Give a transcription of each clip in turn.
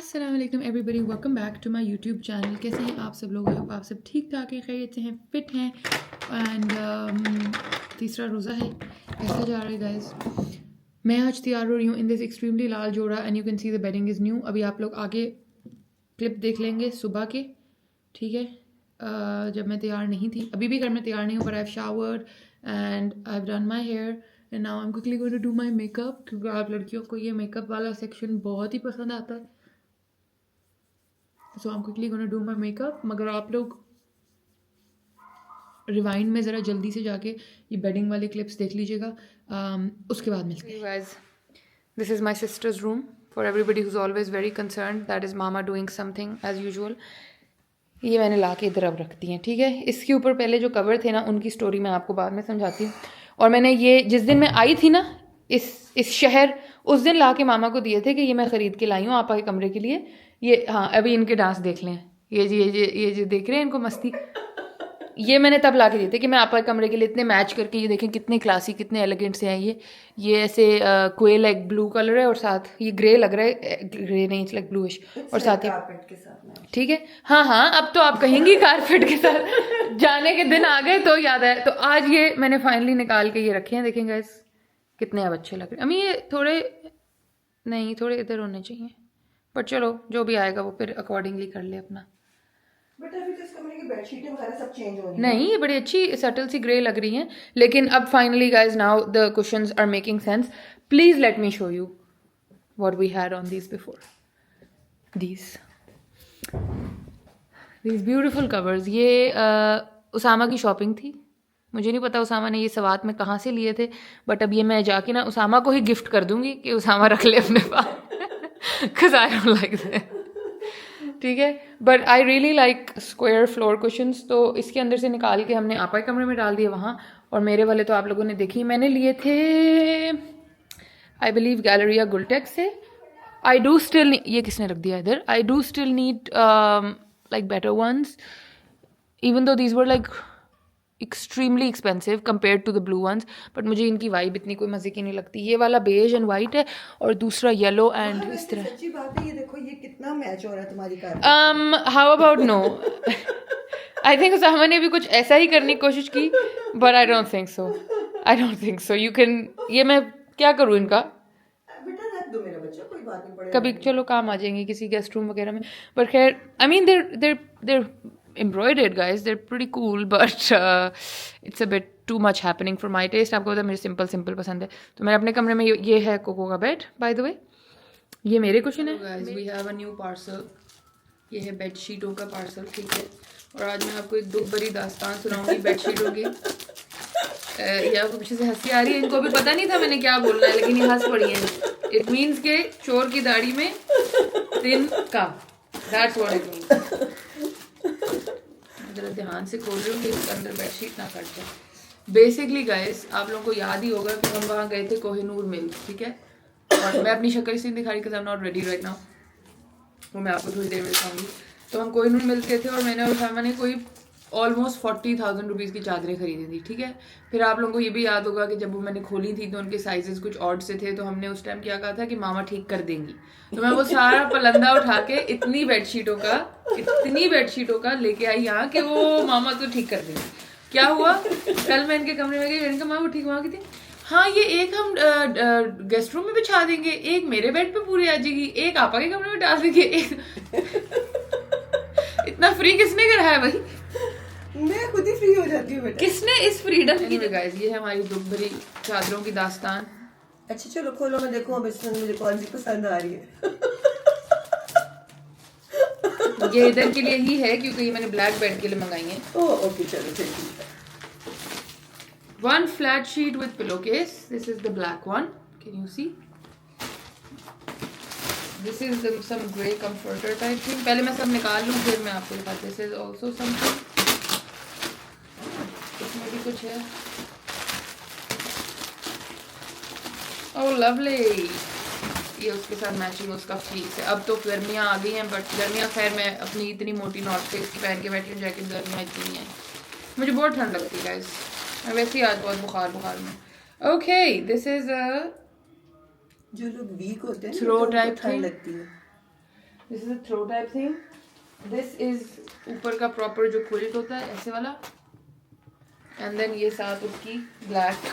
अस्सलाम वालेकुम everybody, welcome back to my YouTube channel. कैसे हैं आप सब लोग? आप सब ठीक ठाक हैं, खैरियत से हैं, फिट हैं। एंड तीसरा रोज़ा है, ऐसा जा रहा है गाइस। मैं आज तैयार हो रही हूँ इन दिस एक्सट्रीमली लाल जोड़ा and you can see the bedding is new. अभी आप लोग आगे क्लिप देख लेंगे सुबह के, ठीक है। जब मैं तैयार नहीं थी, अभी भी घर में तैयार नहीं हूँ, पर I have showered and I have done my hair and now I am quickly going to do my makeup, क्योंकि आप लड़कियों को ये मेकअप वाला सेक्शन बहुत ही पसंद आता है। So I am quickly gonna do my makeup. मगर आप लोग रिवाइंड में ज़रा जल्दी से जाके ये बेडिंग वाले क्लिप्स देख लीजिएगा, उसके बाद मिलते हैं। Guys, this is my sister's room for everybody who's always very concern that is mama doing something as usual. ये मैंने ला के इधर अब रख दी हैं, ठीक है। इसके ऊपर पहले जो कवर थे ना, उनकी स्टोरी मैं आपको बाद में समझाती हूँ। और मैंने ये जिस दिन मैं आई थी ना इस शहर, उस दिन ला के मामा को दिए थे कि ये मैं ख़रीद के लाई हूँ आपा के कमरे के लिए। ये हाँ, अभी इनके डांस देख लें, ये जो देख रहे हैं इनको मस्ती, ये मैंने तब ला के दिए थे कि मैं आपा के कमरे के लिए इतने मैच करके, ये देखें कितने क्लासी कितने एलिगेंट से हैं। ये ऐसे क्वेल एक ब्लू कलर है और साथ ये ग्रे लग रहा है, ग्रे नहीं लाइक ब्लूइश, और साथ ही ठीक है। हाँ हाँ, अब तो आप कहेंगी कारपेट के साथ जाने के दिन आ गए तो याद है। तो आज ये मैंने फाइनली निकाल के ये रखे हैं, देखें गाइस कितने अब अच्छे लग रहे हैं। अम्मी ये थोड़े इधर होने चाहिए, बट चलो जो भी आएगा वो फिर अकॉर्डिंगली कर ले अपना। बट अभी तो इस कमरे की बेडशीटें वगैरह सब चेंज हो रही हैं। नहीं, ये बड़ी अच्छी सटल सी ग्रे लग रही हैं, लेकिन अब finally guys now the cushions are making sense. Please let me show you what we had on these before. These beautiful covers, ये उसामा की शॉपिंग थी। मुझे नहीं पता उसामा ने ये सवात में कहाँ से लिए थे, बट अब ये मैं जाके ना उसामा को ही गिफ्ट कर दूंगी कि उसामा रख ले अपने पास, because I don't like that, ठीक है। But I really like square floor cushions, तो इसके अंदर से निकाल के हमने आपा के कमरे में डाल दिए वहाँ। और मेरे वाले तो आप लोगों ने देखी, मैंने लिए थे आई बिलीव गैलरिया गुलटेक से। आई डू स्टिल, ये किसने रख दिया इधर, I do still need like better ones, even though these were like extremely expensive compare to the blue ones, but मुझे इनकी वाइब इतनी कोई मजे की नहीं लगती। ये वाला बेज एंड वाइट है और दूसरा येलो एंड इस तरह। सच्ची बात है, ये देखो ये कितना मैच हो रहा है तुम्हारी car. How about no, I think Usama ने भी कुछ ऐसा ही करने की कोशिश की, but I don't think so you can. ये मैं क्या करूँ इनका, बेटा रख दो मेरा बच्चा, कोई बात नहीं पड़ेगा, कभी चलो काम आ जाएंगे किसी गेस्ट रूम वगैरह में। पर खैर, I mean they're embroidered guys, they're pretty cool, but it's a bit too much happening for my taste. आपको पता है मुझे सिंपल पसंद है। तो मेरे अपने कमरे में ये है कोको का बेड, बाय द वे ये मेरे कुशन है। Guys we have a new parcel, ये है बेडशीटों का पार्सल, ठीक है। और आज मैं आपको एक दुख भरी दास्तान सुनाऊंगी बेडशीटों की। ये आपको पीछे से हंसी आ रही है, इनको अभी पता नहीं था मैंने क्या बोलना है, लेकिन ये हंस पड़ी है। इट मीन्स के चोर की दाढ़ी में दिन का, दैट्स व्हाट इट मीन्स। जरा ध्यान से खोल रही हूँ कि इसके अंदर बेडशीट ना कट जाए। बेसिकली गाइस, आप लोगों को याद ही होगा कि हम वहाँ गए थे कोहिनूर मिल, ठीक है। और मैं अपनी शक्ल इसलिए दिखा रही because I am not ready right now, वो मैं आपको थोड़ी देर में दिखाऊंगी। तो हम कोहिनूर मिल गए थे और मैंने और उसामा ने कोई ऑलमोस्ट 40,000 रुपीज़ की चादरें खरीदी थी, ठीक है। फिर आप लोगों को ये भी याद होगा कि जब वो मैंने खोली थी तो उनके साइजेस कुछ ऑड से थे, तो हमने उस टाइम क्या कहा था कि मामा ठीक कर देंगी। तो मैं वो सारा पलंदा उठा के इतनी बेडशीटों का लेके आई यहाँ कि वो मामा तो ठीक कर देंगी। क्या हुआ, कल मैं इनके कमरे में गई, इनका मामा ठीक वहाँ की थी, हाँ ये एक हम गेस्ट रूम में बिछा देंगे, एक मेरे बेड पे पूरी आ जाएगी, एक आपा के कमरे में डाल देंगे, एक इतना फ्री किसने करा है भाई, मैं खुद ही फ्री हो जाती हूँ बेटा। किसने इस फ्रीडम की। गाइस ये है हमारी दुख भरी चादरों की दास्तान। अच्छा चलो खोलो, मैं देखूँ अब इसमें मुझे कौन सी पसंद आ रही है। ये इधर के लिए ही है क्योंकि ये मैंने ब्लैक बेड के लिए मंगाई है। ओह ओके चलो ठीक है। One flat sheet with pillowcase. This is the black one. Can you see? This is some grey comforter type thing. पहले मैं सब निकाल लूँ फिर मैं आपको दिखाती हूँ। This is also something. इसमें भी कुछ है। Oh lovely. ये उसके साथ मैचिंग उसका फ्लीस है। अब तो गर्मियाँ आ गई हैं, बट गर्मियाँ खैर मैं अपनी इतनी मोटी नॉर्थ फेस की पहन के बैठी हूँ, जैकेट गर्मियाँ इतनी नहीं है, मुझे बहुत ठंड लगती है गाइस। मैं वैसे ही आज बहुत बुखार में। ओके दिस इज जो लोग वीक होते हैं थ्रो टाइप ठंड लगती है। This is a throw type thing. This is ऊपर का प्रॉपर जो क्विल्ट होता है ऐसे वाला. एंड देन ये साथ उसकी ब्लैक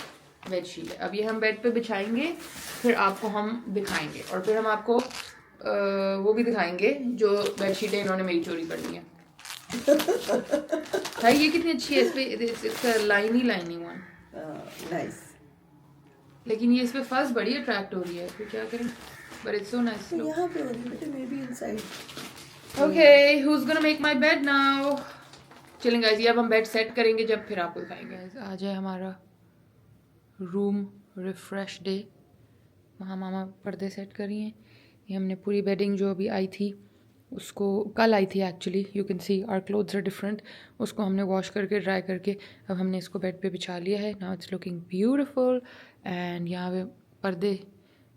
बेडशीट है. अब ये हम बेड पे बिछाएंगे, फिर आपको हम दिखाएंगे, और फिर हम आपको वो भी दिखाएंगे जो बेडशीटें इन्होंने मेरी चोरी कर ली हैं. भाई ये कितनी अच्छी है. इस पे लाइनी वन. नाइस. लेकिन ये इस पे फर्स्ट बड़ी अट्रैक्ट हो रही है, फिर क्या करें. But it's so nice. यहाँ पे हो रही है, may be inside. Okay, who's gonna make my bed now? चलें गाइस, ये अब हम बेड सेट करेंगे जब, फिर आपको दिखाएंगे. आज है हमारा रूम रिफ्रेश डे. वहाँ मामा पर्दे सेट करी हैं. ये हमने पूरी बेडिंग जो अभी आई थी, उसको कल आई थी actually. You can see our clothes are different. उसको हमने वॉश करके ड्राई करके अब हमने इसको बेड पे बिछा लिया है. Now it's looking beautiful. And यहाँ पे पर्दे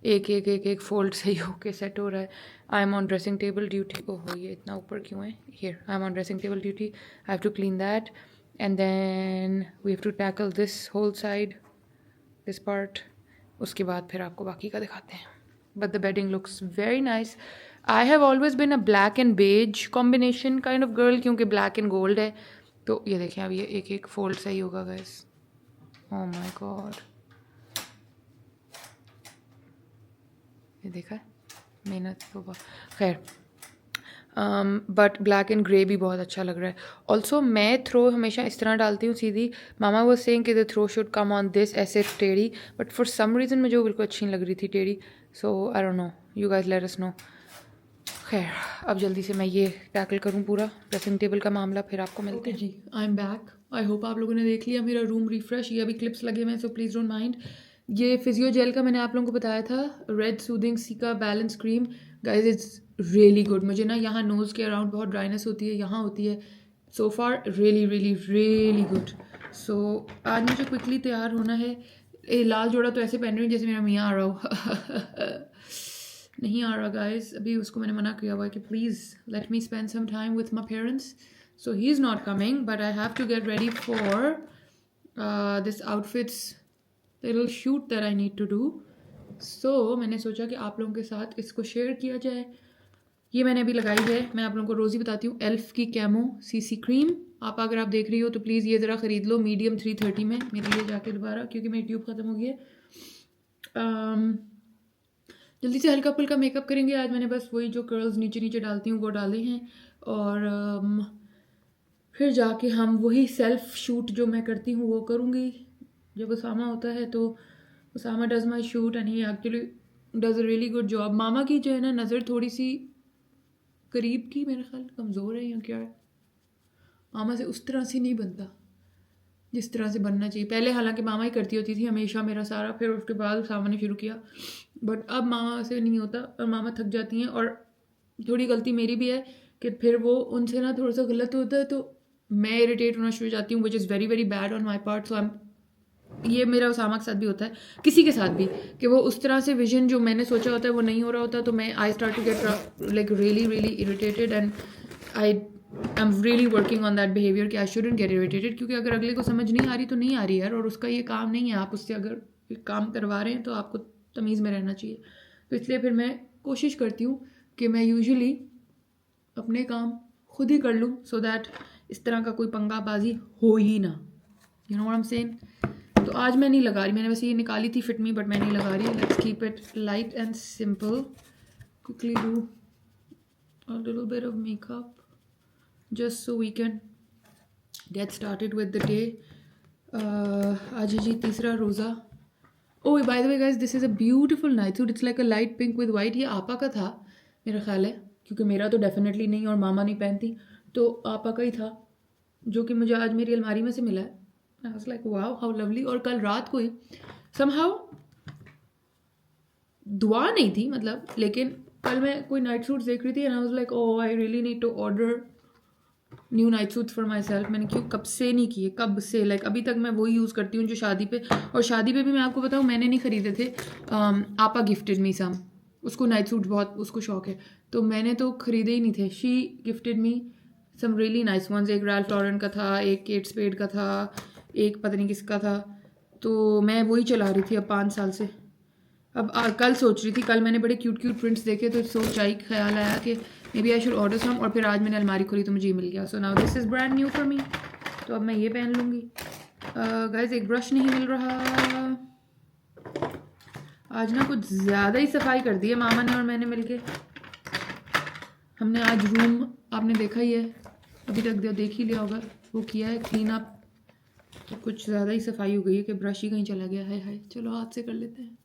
एक फोल्ड सही होके सेट हो रहा है. I am on dressing table duty. ओहो, ये इतना ऊपर क्यों है. Here I am on dressing table duty. I have to clean that and then we have to tackle this whole side, this part. उसके बाद फिर आपको बाकी का दिखाते हैं. But the bedding looks very nice. I have always been a black and beige combination kind of girl, क्योंकि black and gold है. तो ये देखें, अब ये एक फोल्ड सही होगा गाइस. ओह माय गॉड, ये देखा है, मेहनत तो बहुत. खैर, बट ब्लैक एंड ग्रे भी बहुत अच्छा लग रहा है. ऑल्सो मैं थ्रो हमेशा इस तरह डालती हूँ सीधी. मामा वो सेइंग कि the throw should come on this, ऐसे टेढ़ी. बट फॉर सम रीज़न मुझे वो बिल्कुल अच्छी नहीं लग रही थी टेढ़ी. So I don't know, you guys let us know. खैर, अब जल्दी से मैं ये टैकल करूँ पूरा ड्रेसिंग टेबल का मामला, फिर आपको मिलते हैं. जी, I am back. I hope आप लोगों ने देख लिया मेरा रूम रिफ्रेश. ये अभी क्लिप्स लगे हुए हैं, सो प्लीज़ डोंट माइंड. ये फिजियो जेल का मैंने आप लोगों को बताया था, red soothing caeca balance cream. Guys it's really good. मुझे ना यहाँ नोज़ के अराउंड बहुत ड्राइनेस होती है, यहाँ होती है. सो फार रियली रियली रियली गुड. सो आज मुझे क्विकली तैयार होना है. लाल जोड़ा तो ऐसे पहन रही हूँ जैसे मेरा मियाँ आ रहा हो. नहीं आ रहा गाइज. अभी उसको मैंने मना किया हुआ है कि please let me spend some time with my parents. So he is not coming, but I have to get ready for this outfits little shoot that I need to do. So मैंने सोचा कि आप लोगों के साथ इसको share किया जाए. ये मैंने अभी लगाई है. मैं आप लोगों को रोज़ ही बताती हूँ, एल्फ की कैमो सीसी क्रीम. आप अगर आप देख रही हो तो प्लीज़ ये ज़रा ख़रीद लो, मीडियम 330 में मेरे लिए जाके दोबारा, क्योंकि मेरी ट्यूब ख़त्म हो गई है. जल्दी से हल्का फुल्का मेकअप करेंगे आज. मैंने बस वही जो कर्ल्स नीचे नीचे डालती हूँ वो डाले हैं, और फिर जाके हम वही सेल्फ शूट जो मैं करती हूँ वो करूँगी. जब उसामा होता है तो Usama does my shoot and he actually does a really good job. मामा की जो है ना नज़र थोड़ी सी करीब की मेरे ख्याल कमज़ोर है या क्या है. मामा से उस तरह से नहीं बनता जिस तरह से बनना चाहिए. पहले हालांकि मामा ही करती होती थी हमेशा मेरा सारा, फिर उसके बाद उसामा ने शुरू किया. बट अब मामा से नहीं होता और मामा थक जाती हैं. और थोड़ी गलती मेरी भी है कि फिर वो उनसे ना थोड़ा सा गलत होता है तो मैं इरिटेट होना शुरू हो जाती हूँ, which is very very bad on my part. So ये मेरा उसामा के साथ भी होता है, किसी के साथ भी, कि वो उस तरह से विजन जो मैंने सोचा होता है वो नहीं हो रहा होता, तो मैं I start to get like really really irritated. And I am really working on that behaviour कि आई शुडंट गेट इरिटेटेड, क्योंकि अगर अगले को समझ नहीं आ रही तो नहीं आ रही यार, और उसका ये काम नहीं है. आप उससे अगर काम करवा रहे हैं तो आपको तमीज़ में रहना चाहिए. तो इसलिए फिर मैं कोशिश करती हूँ कि मैं यूजुअली अपने काम खुद ही कर लूँ, सो दैट इस तरह का कोई पंगाबाजी हो ही ना. You know what I am saying. तो आज मैं नहीं लगा रही, मैंने वैसे ये निकाली थी फिट मी, बट मैं नहीं लगा रही. Let's keep it light and simple. Quickly do a little bit of makeup just so we can get started with the day. आज है जी तीसरा रोज़ा. Oh, by the way guys, this is a beautiful night suit. It's like a light pink with white. ये आपा का था मेरा ख्याल है, क्योंकि मेरा तो डेफिनेटली नहीं और मामा नहीं पहनती, तो आपा का ही था, जो कि मुझे आज मेरी अलमारी में से मिला है. I was like wow, how lovely. और कल रात को ही somehow दुआ नहीं थी मतलब, लेकिन कल मैं कोई नाइट सूट देख रही थी and I was like oh, I really need to order new night suit for my self. मैंने क्यों कब से नहीं किए, कब से, लाइक अभी तक मैं वही यूज़ करती हूँ जो शादी पे. और शादी पे भी मैं आपको बताऊँ मैंने नहीं ख़रीदे थे, आपा गिफ्टेड मी सम. उसको नाइट सूट बहुत उसको शौक है, तो मैंने तो ख़रीदे ही नहीं थे. She gifted me some really nice ones. एक रैल्फ लॉरेन का था, एक केट स्पेड का था, एक पता नहीं किसका था. तो मैं वही चला रही थी अब 5 साल से. अब कल सोच रही थी, कल मैंने बड़े क्यूट क्यूट प्रिंट्स देखे तो सोच आई, ख्याल आया कि maybe I should order some, और फिर आज मैंने अलमारी खोली तो मुझे ये मिल गया. So now this is brand new for me. तो अब मैं ये पहन लूँगी. गाइस एक ब्रश नहीं मिल रहा आज ना, कुछ ज़्यादा ही सफाई कर दी है मामा ने और मैंने मिलके. हमने आज रूम आपने देखा ही है, अभी तक देख ही लिया होगा, वो किया है क्लीन अप. तो कुछ ज़्यादा ही सफाई हो गई है कि ब्रश ही कहीं चला गया है. हाय चलो हाथ से कर लेते हैं.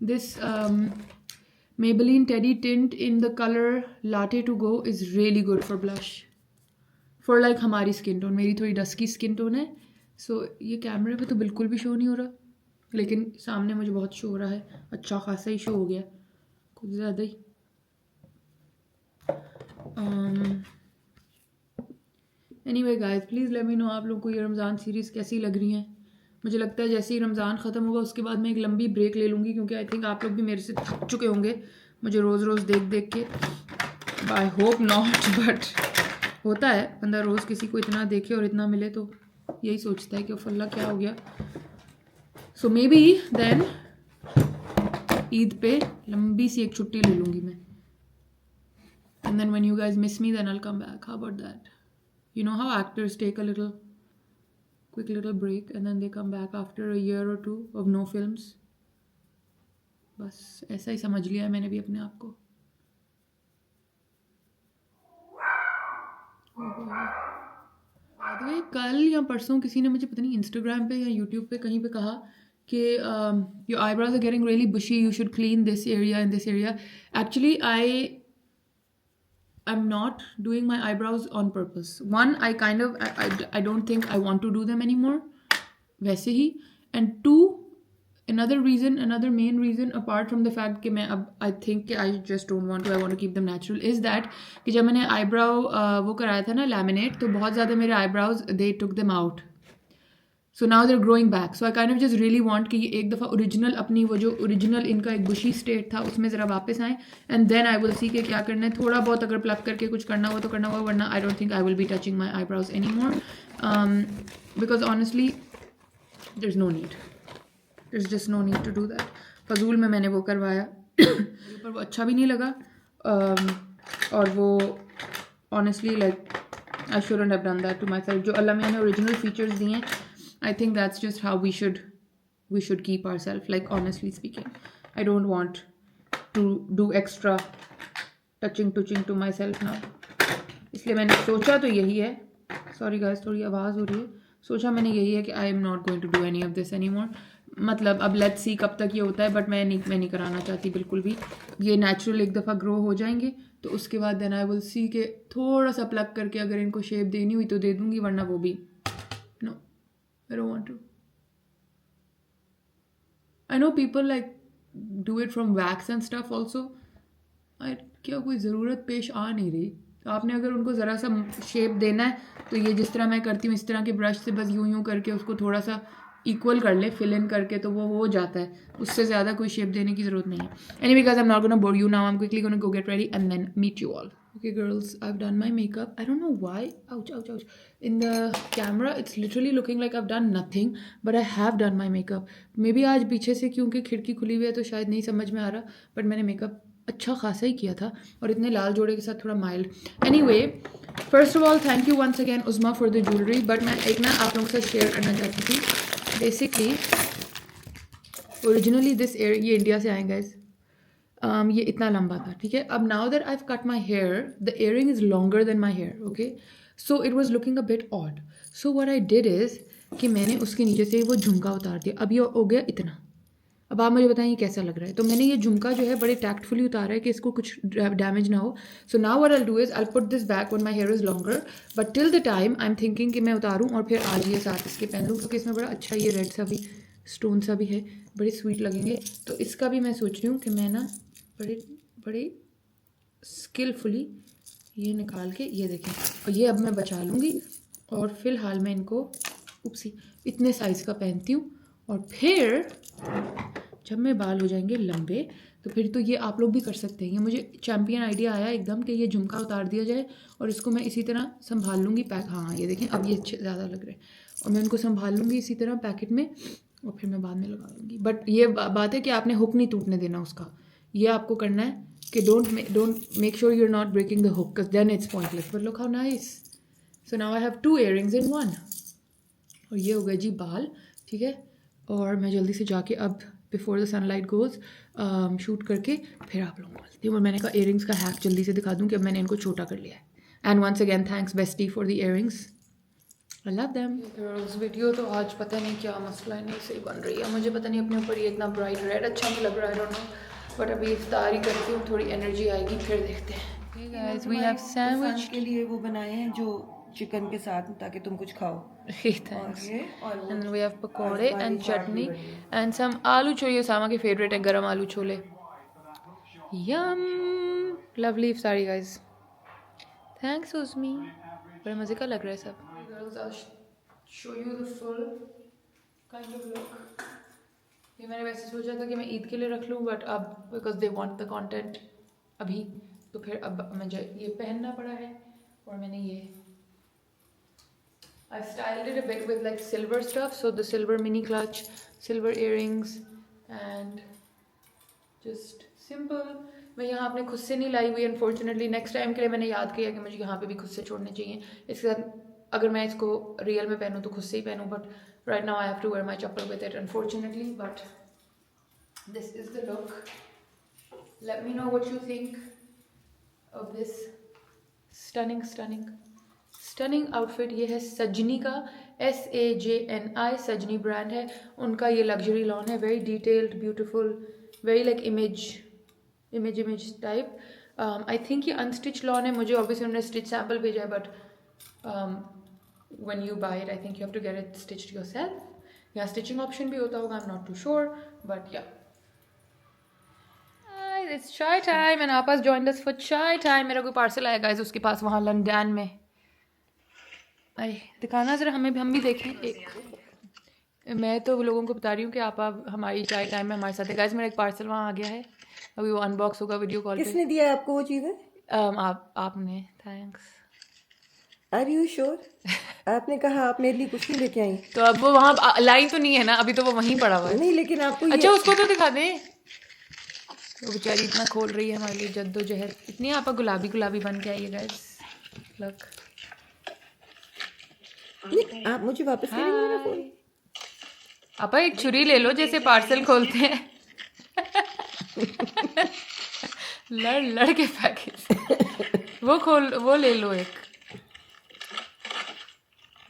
This Maybelline Teddy Tint in the color Latte to Go is really good for blush. For like हमारी स्किन टोन, मेरी थोड़ी डस्की स्किन टोन है. सो ये कैमरे पे तो बिल्कुल भी शो नहीं हो रहा, लेकिन सामने मुझे बहुत शो हो रहा है. अच्छा खासा ही शो हो गया, कुछ ज़्यादा ही. Anyway guys please let me know आप लोगों को ये रमज़ान सीरीज़ कैसी लग रही हैं. मुझे लगता है जैसे ही रमज़ान ख़त्म होगा उसके बाद मैं एक लंबी ब्रेक ले लूँगी, क्योंकि आई थिंक आप लोग भी मेरे से थक चुके होंगे मुझे रोज़ रोज़ देख देख के. आई होप नॉट, बट होता है बंदा रोज़ किसी को इतना देखे और इतना मिले तो यही सोचता है कि अल्लाह क्या हो गया. So maybe then Eid पे लंबी सी एक छुट्टी ले लूँगी मैं. And then when you guys miss me then I will come back. How about that? You know how actors take a quick little break and then they come back after a year or two of no films. बस ऐसा ही समझ लिया है मैंने भी अपने आप को. बाय द वे कल या परसों किसी ने मुझे पता नहीं इंस्टाग्राम पे या यूट्यूब पे कहीं पे कहा कि your eyebrows are getting really bushy, you should clean this area and this area. Actually I'm not doing my eyebrows on purpose. One, I don't think I want to do them anymore. वैसे ही. And two, another main reason apart from the fact कि मैं अब I think I just don't want to, I want to keep them natural, is that कि जब मैंने eyebrow वो कराया था ना laminate, तो बहुत ज़्यादा मेरे eyebrows they took them out. So now they're growing back. So I kind of just really want कि ये एक दफ़ा ओरिजिनल अपनी वो जो ओरिजिनल इनका एक बुशी स्टेट था उसमें ज़रा वापस आए. And then I will see कि क्या करना है. थोड़ा बहुत अगर प्लग करके कुछ करना हुआ तो करना हुआ, वरना I don't think I will be touching my eyebrows anymore, because honestly there is no need, there is just no need to do that. फजूल में मैंने वो करवाया पर वो अच्छा भी नहीं लगा. और वो honestly like I shouldn't have done that to myself. जो अल्लाह मियां ने ओरिजिनल फीचर्स दिए हैं, I think that's just how we should keep ourselves, like honestly speaking. I don't want to do extra touching to myself now. इसलिए मैंने सोचा तो यही है. Sorry guys, थोड़ी आवाज़ हो रही है. सोचा मैंने यही है कि I am not going to do any of this anymore. मतलब अब let's see कब तक ये होता है, बट मैं नहीं कराना चाहती बिल्कुल भी. ये नेचुरल एक दफ़ा ग्रो हो जाएंगे तो उसके बाद then I will see कि थोड़ा सा प्लग करके अगर इनको शेप देनी हुई तो दे दूँगी, वरना वो भी no. I don't want to. I know people like do it from wax and stuff also. क्या कोई ज़रूरत पेश आ नहीं रही. आपने अगर उनको ज़रा सा शेप देना है तो ये जिस तरह मैं करती हूँ इस तरह के ब्रश से बस यूं करके उसको थोड़ा सा इक्वल कर ले, फिल इन करके, तो वो हो जाता है. उससे ज़्यादा कोई शेप देने की ज़रूरत नहीं है. Anyway guys, I'm not gonna bore you now. I'm quickly gonna go get ready and then meet you all. Okay girls, I've done my makeup. I don't know why, ouch. In the camera, it's literally looking like I've done nothing, but I have done my makeup. Maybe आज पीछे से क्योंकि खिड़की खुली हुई है तो शायद नहीं समझ में आ रहा, but मैंने मेकअप अच्छा खासा ही किया था और इतने लाल जोड़े के साथ थोड़ा mild. Anyway, first of all, thank you once again Uzma for the jewelry. But मैं एक ना आप लोगों के साथ शेयर करना चाहती थी. Basically, originally this ear ये इंडिया से आए guys. ये इतना लंबा था, ठीक है. अब now that I've cut my hair, the earring is longer than my hair, okay? So it was looking a bit odd. So what I did is कि मैंने उसके नीचे से वो झुमका उतार दिया. अब ये हो गया इतना. अब आप मुझे बताएं ये कैसा लग रहा है. तो मैंने ये झुमका जो है बड़े टैक्टफुली उतारा है कि इसको कुछ डैमेज ना हो. So now what I will do is I put this back when my here is longer, but till the time I am thinking कि मैं उतारूं और फिर आज ये साथ इसके पहन लूँ, क्योंकि इसमें बड़ा अच्छा ये रेड सा भी स्टोन सा भी है, बड़े स्वीट लगेंगे. तो इसका भी मैं सोच रही हूँ कि मैं ना बड़े स्किलफुली ये निकाल के ये देखें, और ये अब मैं बचा लूँगी. और फिलहाल मैं इनको इतने साइज़ का पहनती हूँ और फिर जब मेरे बाल हो जाएंगे लंबे तो फिर तो ये आप लोग भी कर सकते हैं। ये मुझे चैम्पियन आइडिया आया एकदम कि ये झुमका उतार दिया जाए और इसको मैं इसी तरह संभाल लूँगी पैक। हाँ ये देखें अब ये अच्छे ज़्यादा लग रहे हैं और मैं इनको संभाल लूँगी इसी तरह पैकेट में और फिर मैं बाद में लगा लूँगी। बट ये बात है कि आपने हुक नहीं टूटने देना उसका। ये आपको करना है कि don't make sure you are not breaking the hook because then it's pointless. But look how nice. So now I have 2 earrings in 1। और ये हो गया जी बाल, ठीक है। और मैं जल्दी से जाके अब before the sunlight goes shoot करके फिर आप लोगों को मिलती हूँ। और मैंने कहा इयररिंग्स का हैक जल्दी से दिखा दूँ कि अब मैंने इनको छोटा कर लिया है। And once again thanks bestie for the earrings, I love them. उस वीडियो तो आज पता नहीं क्या मसला है, नहीं सही बन रही है। मुझे पता नहीं अपने ऊपर ये इतना ब्राइट रेड अच्छा नहीं लग रहा है, डोंट नो। बट अभी इफ्तारी करती हूँ, थोड़ी एनर्जी आएगी फिर देखते हैं। गाइस वी हैव सैंडविच के लिए वो बनाए हैं जो चिकन के साथ, ताकि तुम कुछ खाओ। थैंक्स। और वो एंड वी हैव पकौड़े एंड चटनी एंड सम आलू छोले। सामा के फेवरेट है गरम आलू छोले। यम, लवली इफ्तारी गाइस। थैंक्स उस्मी, बड़े मज़े का लग रहा है सब। Girls, I'll show you the full kind of look. ये मैंने वैसे सोचा था कि मैं ईद के लिए रख लूँ बट अब because they want the content अभी, तो फिर अब मुझे ये पहनना पड़ा है। और मैंने ये I styled it a bit with like silver stuff, so the silver mini clutch, silver earrings and just simple. मैं यहाँ अपने खुद से नहीं लाई हुई अनफॉर्चुनेटली। नेक्स्ट टाइम के लिए मैंने याद किया कि मुझे यहाँ पे भी खुद से छोड़ने चाहिए। इसके साथ अगर मैं इसको रियल में पहनूँ तो खुद से ही पहनूँ, but right now I have to wear my chappal with it unfortunately. But this is the look. Let me know what you think of this stunning stunning stunning outfit. ये है सजनी का, SAJNI, सजनी ब्रांड है उनका। ये लग्जरी लॉन है, very detailed, beautiful, very like image type. I think ये अनस्टिच लॉन है। मुझे ऑब्वियसली उन्होंने स्टिच सैम्पल भेजा है but when you buy it I think you have to get it stitched yourself. या स्टिचिंग ऑप्शन भी होता होगा, I am not too sure but yeah. It's chai time and आपस joined us for chai time. मेरा कोई parcel आया guys उसके पास वहाँ लंदन में। अरे दिखाना ज़रा हमें भी, हम भी देखें। एक मैं तो लोगों को बता रही हूँ कि आप हमारी चाय टाइम में हमारे साथ है। गाइस मेरा एक पार्सल वहाँ आ गया है, अभी वो अनबॉक्स होगा वीडियो कॉल पे। किसने दिया आपको वो चीज़ें? आपने। थैंक्स। Are you sure? आपने कहा आप मेरे लिए कुछ नहीं लेके आई। तो अब वो वहाँ लाइन तो नहीं है ना, अभी तो वो वहीं पड़ा हुआ है। नहीं लेकिन आपको अच्छा उसको तो दिखा दें। वो बेचारी इतना खोल रही है हमारे लिए जद्दोजहद। इतनी आप गुलाबी गुलाबी बन के आई है गाइस। लुक, आप मुझे वापस करेंगे मेरा फोन? आपा एक छुरी ले लो जैसे पार्सल खोलते हैं। लड़ लड़ के पैकेज वो ले लो एक।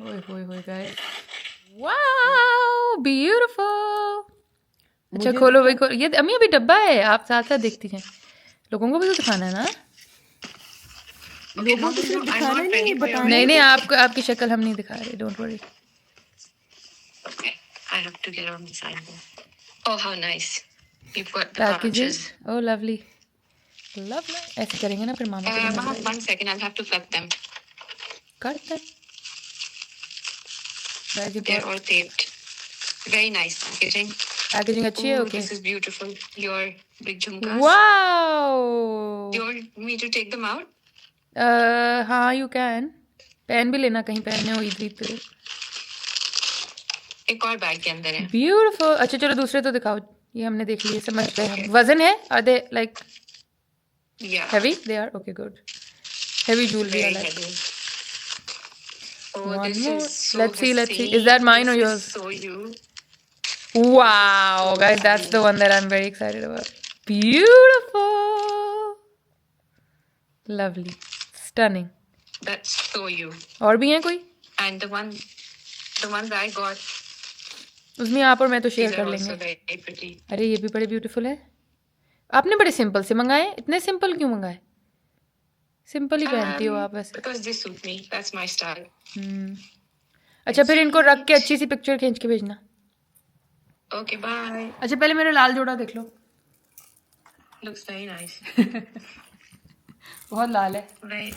ओए होए होए गाइस, वाओ ब्यूटीफुल। अच्छा खोलो भाई खोलो। ये अम्मी अभी डब्बा है, आप साथ साथ देखती हैं। लोगों को भी तो दिखाना है ना। लोगों को सिर्फ दिखाना नहीं, बताना। नहीं आपको आपकी शक्ल हम नहीं दिखा रहे, don't worry. I have to get on the sideboard. Oh, how nice. You've got the packages. pouches. Oh lovely lovely. ऐसे करेंगे ना फिर मामा को Mama, 1 second. I'll have to flip them. करते। They're all taped. Very nice packaging. Packaging अच्छी है। Ooh, okay. this is beautiful. Your big jhumkas. Wow. Do you want me to take them out? हाँ you can. Pen भी लेना, कहीं पहनने हो ईद पे। एक और बैग के अंदर है। ब्यूटीफुल। अच्छा चलो दूसरे तो दिखाओ। ये हमने देख लिए, समझ गए हम। वजन है? Are they like Yeah. heavy? They are okay, good. Heavy jewelry I Very like. heavy. Oh, One this more. is so Let's see. Haseen. Is that mine or This yours? is so you. Wow, guys, that's the one that I'm very excited about. Beautiful. Lovely. Stunning. That's so you. और भी हैं कोई? And the ones I got, उसमें आप और मैं तो these share are कर also लेंगे। very pretty. अरे ये भी बड़े ब्यूटीफुल है। आपने बड़े सिंपल से मंगाए, इतने सिंपल क्यों मंगाए? सिंपल ही पहनती हो आप वैसे। Because they suit me. That's my style. अच्छा फिर इनको रख के अच्छी सी पिक्चर खींच के भेजना। Okay, bye. अच्छा पहले मेरा लाल जोड़ा देख लो। Looks very nice. बहुत लाल है। Very.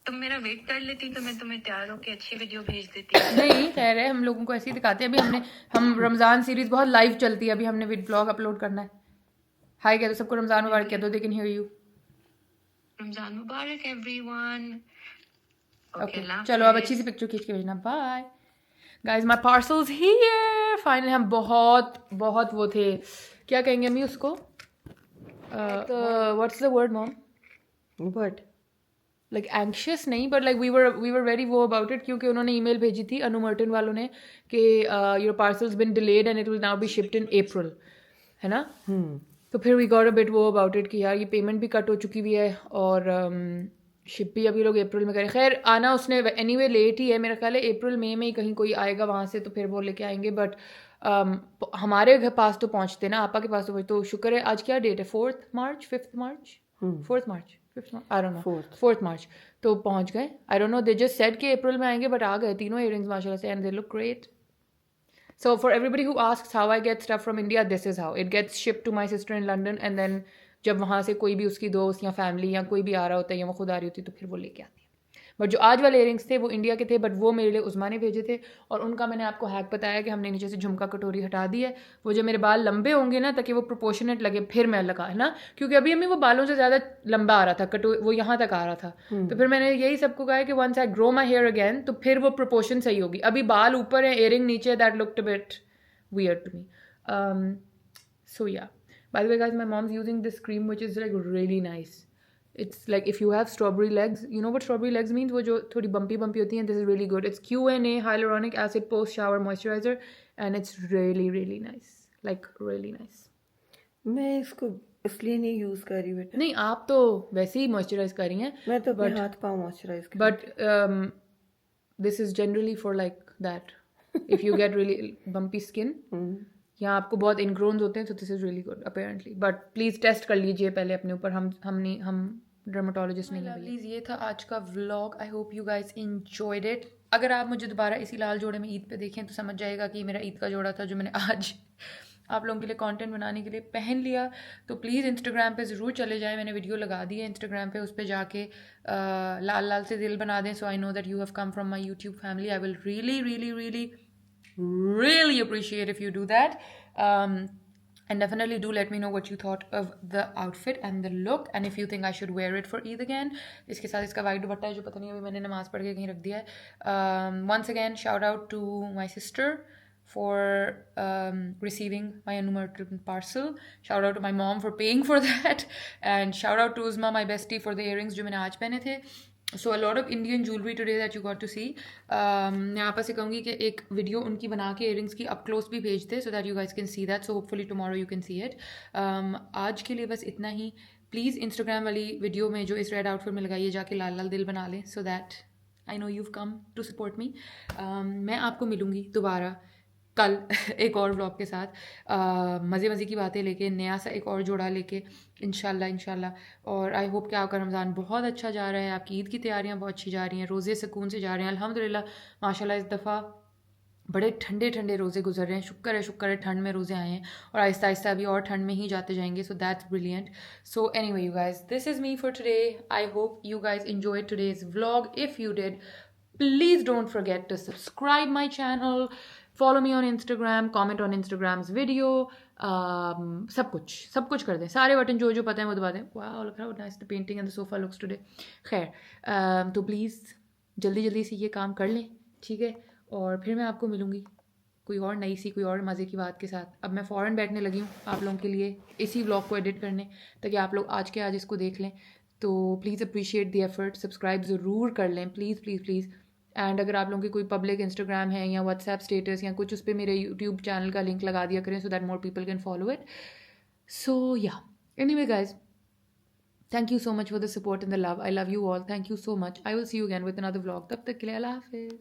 तुम मेरा वेट कर लेती तो मैं तुम्हें तैयार होके अच्छी वीडियो भेज देती। नहीं खैर है, हम लोगों को ऐसे ही दिखाते हैं। अभी हम रमज़ान सीरीज बहुत लाइव चलती है, अभी हमने व्लॉग अपलोड करना है। हाय कह दो सबको, रमज़ान मुबारक कह दो, they can hear you. Ramzan मुबारक एवरीवन। ओके चलो अब अच्छी सी पिक्चर खींच के भेजना। Bye guys, my parcels here finally. हम बहुत बहुत वो थे, क्या कहेंगे अम्मी उसको, what's the word mom, but like anxious नहीं, but like we were very वो अबाउट इट, क्योंकि उन्होंने ईमेल भेजी थी अनु मर्टन वालों ने कि your parcels been delayed and it will now be shipped in April, है ना। तो फिर वी गॉट अ बिट वो अबाउट इट कि यार ये पेमेंट भी कट हो चुकी हुई है और शिप भी अभी लोग अप्रैल में करें। खैर आना उसने एनीवे लेट ही है, मेरा ख्याल है अप्रैल मई में ही कहीं कोई आएगा वहाँ से, तो फिर वो लेके आएंगे। बट हमारे घर पास तो पहुँचते ना, आपा के पास तो शुक्र है। आज क्या डेट है, 4 मार्च 5 मार्च 4 मार्च 5 मार्च, आई डोंट नो, 4 मार्च तो पहुँच गए। आई don't no, they just said कि अप्रैल में आएंगे, बट आ गए तीनों इयरिंग्स माशाल्लाह से, and they look great. So for everybody who asks how I get stuff from India, this is how it gets shipped to my sister in London, and then जब वहाँ से कोई भी उसकी दोस्त या फैमिली या कोई भी आ रहा होता है या वो खुद आ रही होती है तो फिर वो लेके आती है. बट जो आज वाले इयरिंग्स थे वो इंडिया के थे, बट वो मेरे लिए उस्मा ने भेजे थे. और उनका मैंने आपको हैक बताया कि हमने नीचे से झुमका कटोरी हटा दी है. वो जो मेरे बाल लंबे होंगे ना, ताकि वो प्रोपोर्शनेट लगे, फिर मैं लगा, है ना, क्योंकि अभी हमें वो बालों से ज़्यादा लंबा आ रहा था, वो यहाँ तक आ रहा था. तो फिर मैंने यही सबको कहा कि once I grow my hair again तो फिर वो प्रोपोर्शन सही होगी. अभी बाल ऊपर है, इयरिंग नीचे, that looked a bit weird to me. So yeah, by the way guys, my mom's using this cream which is like really nice. It's like if you have strawberry legs, you know what strawberry legs means, wo jo thodi bumpy hoti hain, this is really good. It's QNA hyaluronic acid post shower moisturizer and it's really really nice, like really nice. मैं इसको इसलिए नहीं use कर रही बेटा. नहीं आप तो वैसे ही मॉइस्चराइज कर रही हैं. मैं तो अपने हाथ पाँव मॉइस्चराइज कर. But this is generally for like that. If you get really bumpy skin, या आपको बहुत इनग्रोन्स होते हैं, तो this is really good apparently. But please test कर लीजिए पहले अपने ऊपर. हम डर्माटोलॉजिस्ट नहीं है. प्लीज़ ये था आज का vlog. I hope you guys enjoyed it. अगर आप मुझे दोबारा इसी लाल जोड़े में ईद पे देखें तो समझ जाएगा कि मेरा ईद का जोड़ा था जो मैंने आज आप लोगों के लिए कंटेंट बनाने के लिए पहन लिया. तो प्लीज़ इंस्टाग्राम पे ज़रूर चले जाएं. मैंने वीडियो लगा दी है इंस्टाग्राम पे, उस पर जाके लाल लाल से दिल बना दें. So I know that you have come from my YouTube family. I will really really really really appreciate if you do that, and definitely do let me know what you thought of the outfit and the look, and if you think I should wear it for Eid again. इसके साथ इसका white दुपट्टा है जो पता नहीं अभी मैंने नमाज पढ़ के कहीं रख दिया है. Once again shout out to my sister for receiving my Anumartan parcel. Shout out to my mom for paying for that, and shout out to Uzma, my bestie, for the earrings जो मैंने आज पहने थे. So a lot of Indian jewellery today that you got to see. मैं आपस से कहूँगी कि एक वीडियो उनकी बना के इयरिंग्स की अप क्लोज भी भेज दे, so that you guys can see that. So hopefully tomorrow you can see it. आज के लिए बस इतना ही. प्लीज़ इंस्टाग्राम वाली वीडियो में जो इस रेड आउटफिट में लगाइए जाके लाल लाल दिल बना लें, so that I know you've come to support me. मैं आपको मिलूँगी दोबारा कल एक और व्लॉग के साथ, मज़े मज़े की बातें लेके, नया सा एक और जोड़ा लेके, इंशाल्लाह. और आई होप कि आपका रमज़ान बहुत अच्छा जा रहा है, आपकी ईद की तैयारियां बहुत अच्छी जा रही हैं, रोज़े सुकून से जा रहे हैं अल्हम्दुलिल्लाह. माशाल्लाह इस दफ़ा बड़े ठंडे ठंडे रोज़े गुजर रहे हैं. शुक्र है ठंड में रोज़े आए हैं, और आहिस्ता आहिस्ता अभी और ठंड में ही जाते जाएंगे. So that's brilliant. So anyway you guys, this is me for today. I hope you guys enjoyed today's vlog. If you did, please don't forget to subscribe my channel, follow me on Instagram, comment on Instagram's video, सब कुछ कर दें, सारे button जो पता है वो दबा दें. वाह, look how nice the painting and the sofa looks today. खैर, तो प्लीज़ जल्दी से ये काम कर लें, ठीक है. और फिर मैं आपको मिलूँगी कोई और नई सी, कोई और मज़े की बात के साथ. अब मैं फ़ौरन बैठने लगी हूँ आप लोगों के लिए इसी व्लॉग को एडिट करने, ताकि आप लोग आज के आज इसको देख लें. तो please appreciate the effort, subscribe ज़रूर कर लें प्लीज़. एंड अगर आप लोगों की कोई पब्लिक इंस्टाग्राम है या व्हाट्सएप स्टेटस या कुछ, उस पर मेरे यूट्यूब चैनल का लिंक लगा दिया करें, so that more people can follow it. So yeah, anyway guys, thank you so much for the support and the love. I love you all. Thank you so much. I will see you again with another vlog. तब तक के लिए अल्लाह हाफिज़.